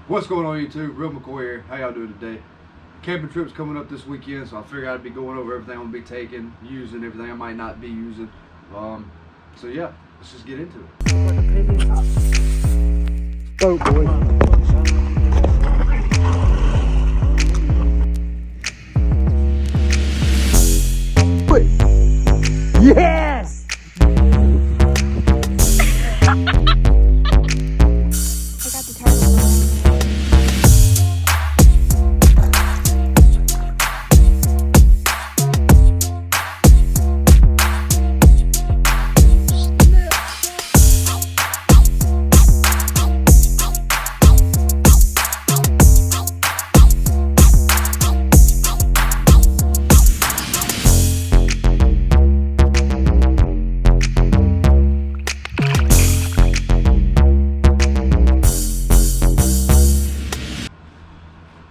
What's going on YouTube? Real McCoy here. How y'all doing today? Camping trip's coming up this weekend, so I figured I'd be going over everything I'm gonna be taking, using, everything I might not be using. So yeah, let's just get into it. Boat boy. Yes! I got the target.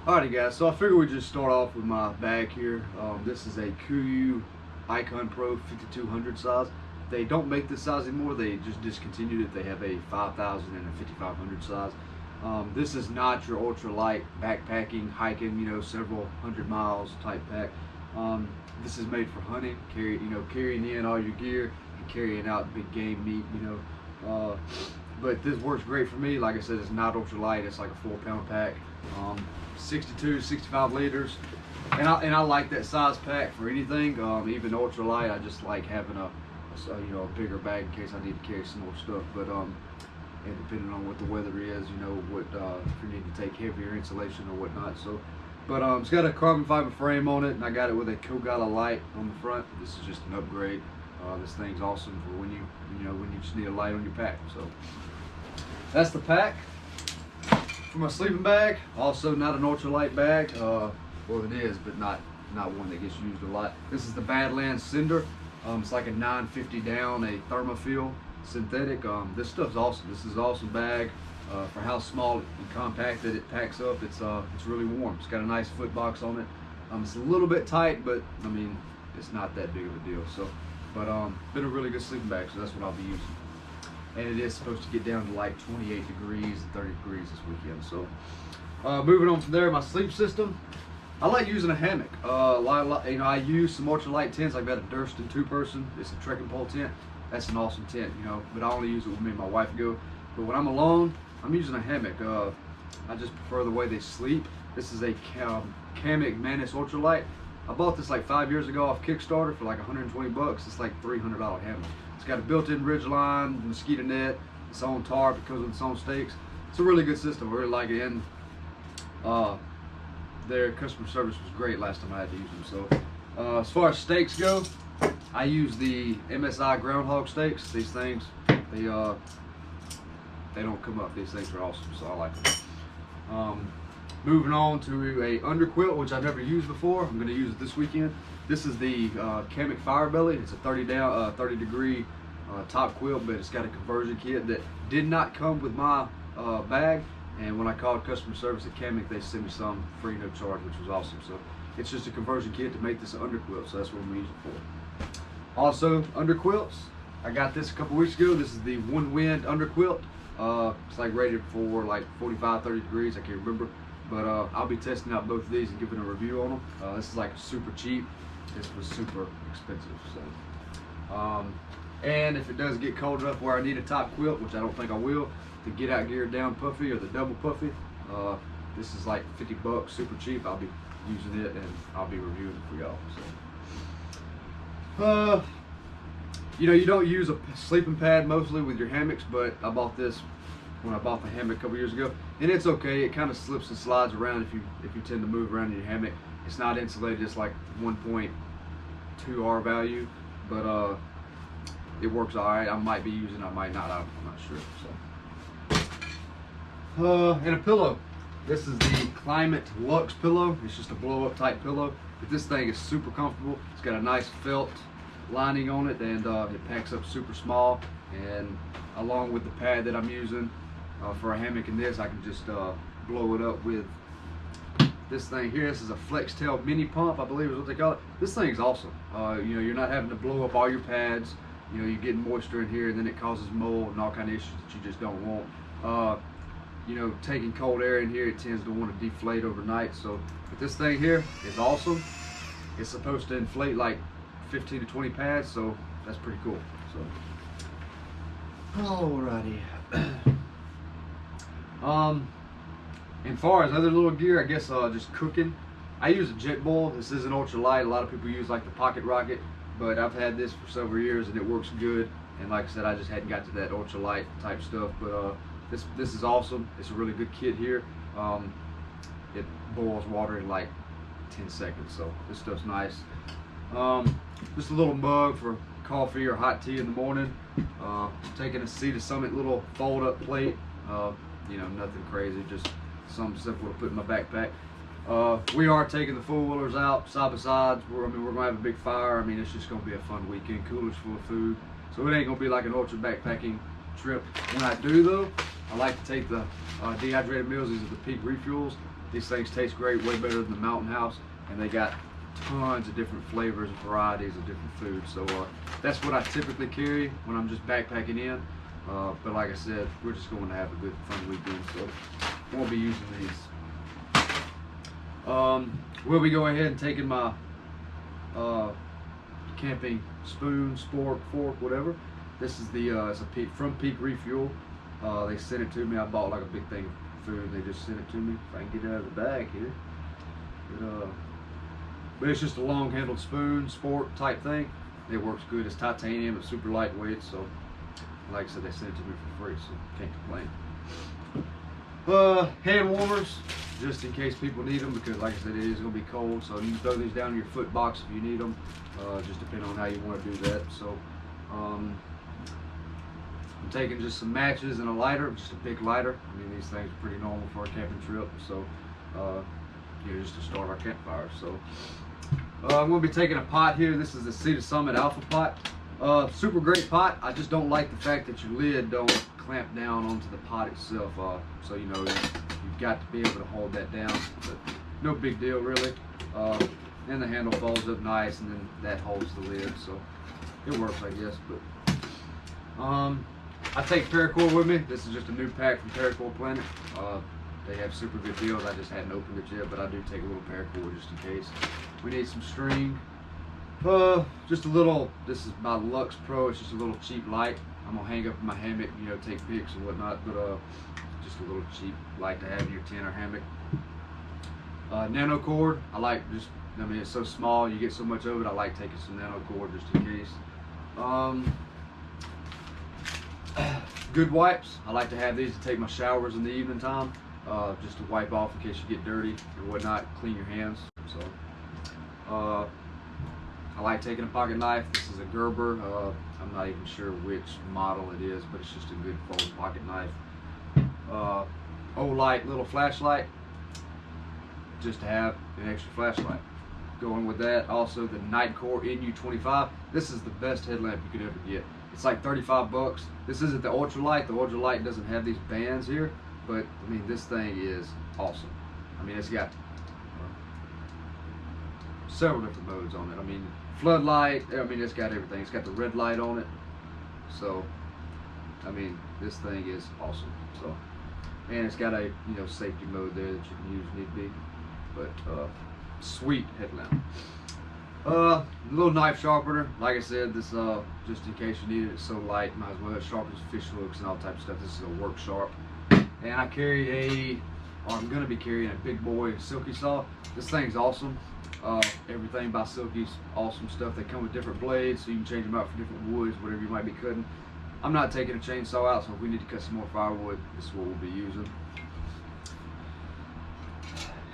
Alrighty guys, so I figured we'd just start off with my bag here. This is a KUIU Icon Pro 5200 size. They don't make this size anymore, they just discontinued it. They have a 5000 and a 5500 size. This is not your ultralight backpacking, hiking, several hundred miles type pack. This is made for hunting, carrying in all your gear and carrying out big game meat, but this works great for me. Like I said, it's not ultralight, it's like a 4-pound pack. 62, 65 liters, and I like that size pack for anything, even ultralight. I just like having a bigger bag in case I need to carry some more stuff. But and depending on what the weather is, what if you need to take heavier insulation or whatnot. So, but it's got a carbon fiber frame on it, and I got it with a Kogalla light on the front. This is just an upgrade. This thing's awesome for when you just need a light on your pack. So that's the pack. For my sleeping bag, also not an ultralight bag. Well, it is, but not one that gets used a lot. This is the Badlands Cinder. It's like a 950 down, a Thermofil synthetic. This stuff's awesome. This is an awesome bag for how small and compact that it packs up. It's really warm. It's got a nice foot box on it. It's a little bit tight, but I mean, it's not that big of a deal. So, but been a really good sleeping bag, so that's what I'll be using. And it is supposed to get down to like 28 degrees and 30 degrees this weekend. So moving on from there, my sleep system, I like using a hammock. I use some ultralight tents. I've got a Durston 2-person. It's a trekking pole tent. That's an awesome tent, but I only use it when me and my wife go. But when I'm alone, I'm using a hammock. I just prefer the way they sleep. This is a Kamik Manus ultralight. I bought this like 5 years ago off Kickstarter for like 120 bucks. It's like $300 hammock. It's got a built-in ridge line, mosquito net, its own tarp, it comes with its own stakes. It's a really good system. I really like it, and their customer service was great last time I had to use them. So as far as stakes go, I use the MSI Groundhog stakes. These things, they don't come up. These things are awesome, so I like them. Moving on to a underquilt, which I've never used before. I'm going to use it this weekend. This is the Kamik Firebelly. It's a 30 degree top quilt, but it's got a conversion kit that did not come with my bag. And when I called customer service at Kamik, they sent me some free, no charge, which was awesome. So it's just a conversion kit to make this an underquilt. So that's what I'm gonna use it for. Also, underquilts. I got this a couple weeks ago. This is the One Wind underquilt. It's like rated for like 45, 30 degrees. I can't remember. But I'll be testing out both of these and giving a review on them. This is like super cheap. This was super expensive. So, and if it does get cold enough where I need a top quilt, which I don't think I will, the Get Out Gear Down Puffy or the Double Puffy, this is like 50 bucks, super cheap. I'll be using it and I'll be reviewing it for y'all. So, you don't use a sleeping pad mostly with your hammocks, but I bought this when I bought the hammock a couple years ago, and it's okay. It kind of slips and slides around if you tend to move around in your hammock. It's not insulated. It's like 1.2 R value, but it works all right. I might be using it, I might not. I'm not sure. So, and a pillow. This is the Climate Luxe pillow. It's just a blow-up type pillow, but this thing is super comfortable. It's got a nice felt lining on it, and it packs up super small. And along with the pad that I'm using for a hammock in this, I can just blow it up with this thing here. This is a FlexTail mini pump, I believe is what they call it. This thing is awesome. You're not having to blow up all your pads. You're getting moisture in here, and then it causes mold and all kind of issues that you just don't want. you know, taking cold air in here, it tends to want to deflate overnight. So, but this thing here is awesome. It's supposed to inflate like 15 to 20 pads, so that's pretty cool. So, alrighty. As far as other little gear, I guess just cooking. I use a Jetboil. This isn't ultra light. A lot of people use like the Pocket Rocket, but I've had this for several years and it works good. And like I said, I just hadn't got to that ultra light type stuff, but this is awesome. It's a really good kit here. It boils water in like 10 seconds, so this stuff's nice. Just a little mug for coffee or hot tea in the morning. Taking a Sea to Summit little fold-up plate. You know, nothing crazy, just something simple to put in my backpack. We are taking the four-wheelers out side by sides. We're gonna have a big fire. I mean, it's just gonna be a fun weekend. Coolers full of food, so it ain't gonna be like an ultra backpacking trip. When I do though, I like to take the dehydrated meals. These are the Peak Refuels. These things taste great, way better than the Mountain House, and they got tons of different flavors and varieties of different foods. So that's what I typically carry when I'm just backpacking in. But like I said, we're just going to have a good fun weekend, so won't be using these. We'll be going ahead and taking my camping spoon, spork, fork, whatever. This is the it's a from Peak Refuel. They sent it to me. I bought like a big thing of food. They just sent it to me. If I can get it out of the bag here. But it's just a long-handled spoon, sport type thing. It works good. It's titanium. It's super lightweight. So, like I said, they sent it to me for free, so can't complain. Hand warmers, just in case people need them, because like I said, it is going to be cold. So you can throw these down in your foot box if you need them. Just depending on how you want to do that. So, I'm taking just some matches and a lighter, just a big lighter. I mean, these things are pretty normal for a camping trip. So, you know, just to start our campfire. So, I'm going to be taking a pot here. This is the Sea to Summit Alpha Pot. Super great pot. I just don't like the fact that your lid don't clamp down onto the pot itself. So you know, you've got to be able to hold that down. But no big deal really. Then the handle folds up nice, and then that holds the lid. So it works, I guess. But I take paracord with me. This is just a new pack from Paracord Planet. They have super good deals. I just hadn't opened it yet, but I do take a little paracord just in case. We need some string. Just a little, this is my Lux Pro. It's just a little cheap light. I'm gonna hang up in my hammock, you know, take pics and whatnot, but just a little cheap light to have in your tent or hammock. Nano cord, I like just, I mean, it's so small, you get so much of it, I like taking some nano cord just in case. Good wipes, I like to have these to take my showers in the evening time, just to wipe off in case you get dirty or whatnot, clean your hands. So, I like taking a pocket knife. This is a Gerber. I'm not even sure which model it is, but it's just a good folding pocket knife. Olight little flashlight, just to have an extra flashlight. Going with that, also the Nitecore NU25. This is the best headlamp you could ever get. It's like 35 bucks. This isn't the ultralight. The ultralight doesn't have these bands here, but I mean, this thing is awesome. I mean, it's got several different modes on it. I mean, floodlight, I mean, it's got everything. It's got the red light on it. So, I mean, this thing is awesome. So, and it's got a, you know, safety mode there that you can use if need be. But, sweet headlamp. Little knife sharpener. Like I said, this, just in case you need it, it's so light, might as well. It sharpens fish hooks and all types of stuff. This is a Work Sharp. And I carry I'm going to be carrying a big boy Silky Saw. This thing's awesome. Everything by Silky's awesome stuff. They come with different blades, so you can change them out for different woods, whatever you might be cutting. I'm not taking a chainsaw out, so if we need to cut some more firewood, this is what we'll be using.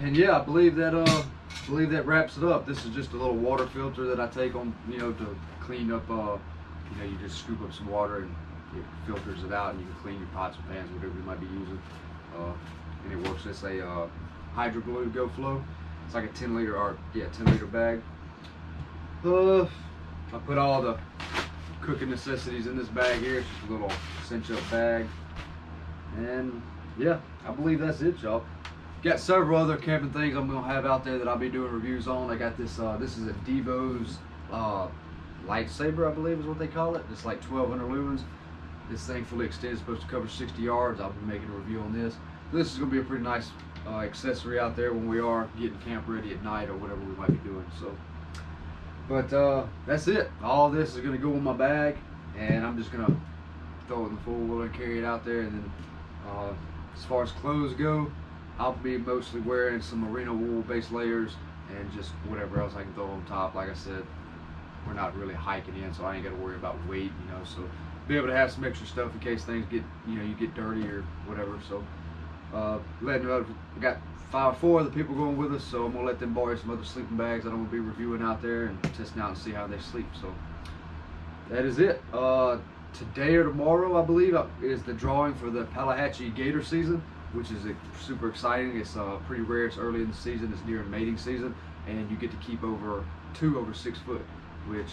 And yeah, I believe that wraps it up. This is just a little water filter that I take on, you know, to clean up. You know, you just scoop up some water and it filters it out, and you can clean your pots and pans, whatever you might be using. And it works as a Hydro Glue Go Flow. It's like a 10 liter bag. I put all the cooking necessities in this bag here. It's just a little cinch up bag. And yeah, I believe that's it, y'all. Got several other camping things I'm gonna have out there that I'll be doing reviews on. I got this, this is a Devo's lightsaber, I believe is what they call it. It's like 1200 lumens. This thing fully extends, supposed to cover 60 yards. I'll be making a review on this. this is going to be a pretty nice accessory out there when we are getting camp ready at night or whatever we might be doing. So, but that's it. All this is going to go in my bag, and I'm just going to throw it in the four-wheeler and carry it out there. And then as far as clothes go, I'll be mostly wearing some merino wool base layers and just whatever else I can throw on top. Like I said, we're not really hiking in, so I ain't got to worry about weight, you know. So be able to have some extra stuff in case things get, you know, you get dirty or whatever. So letting you know, we got 4 other people going with us, so I'm gonna let them borrow some other sleeping bags that I'm gonna be reviewing out there and testing out and see how they sleep. So that is it. Today or tomorrow, I believe, is the drawing for the Pelahatchie Gator season, which is super exciting. It's pretty rare. It's early in the season. It's near mating season, and you get to keep 2 over 6 foot, which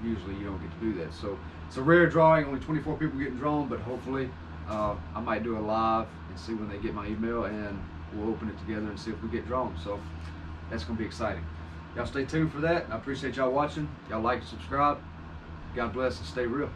usually you don't get to do that. So it's a rare drawing. Only 24 people getting drawn, but hopefully I might do a live and see when they get my email, and we'll open it together and see if we get drawn. So that's gonna be exciting. Y'all stay tuned for that. I appreciate y'all watching. Y'all like and subscribe. God bless and stay real.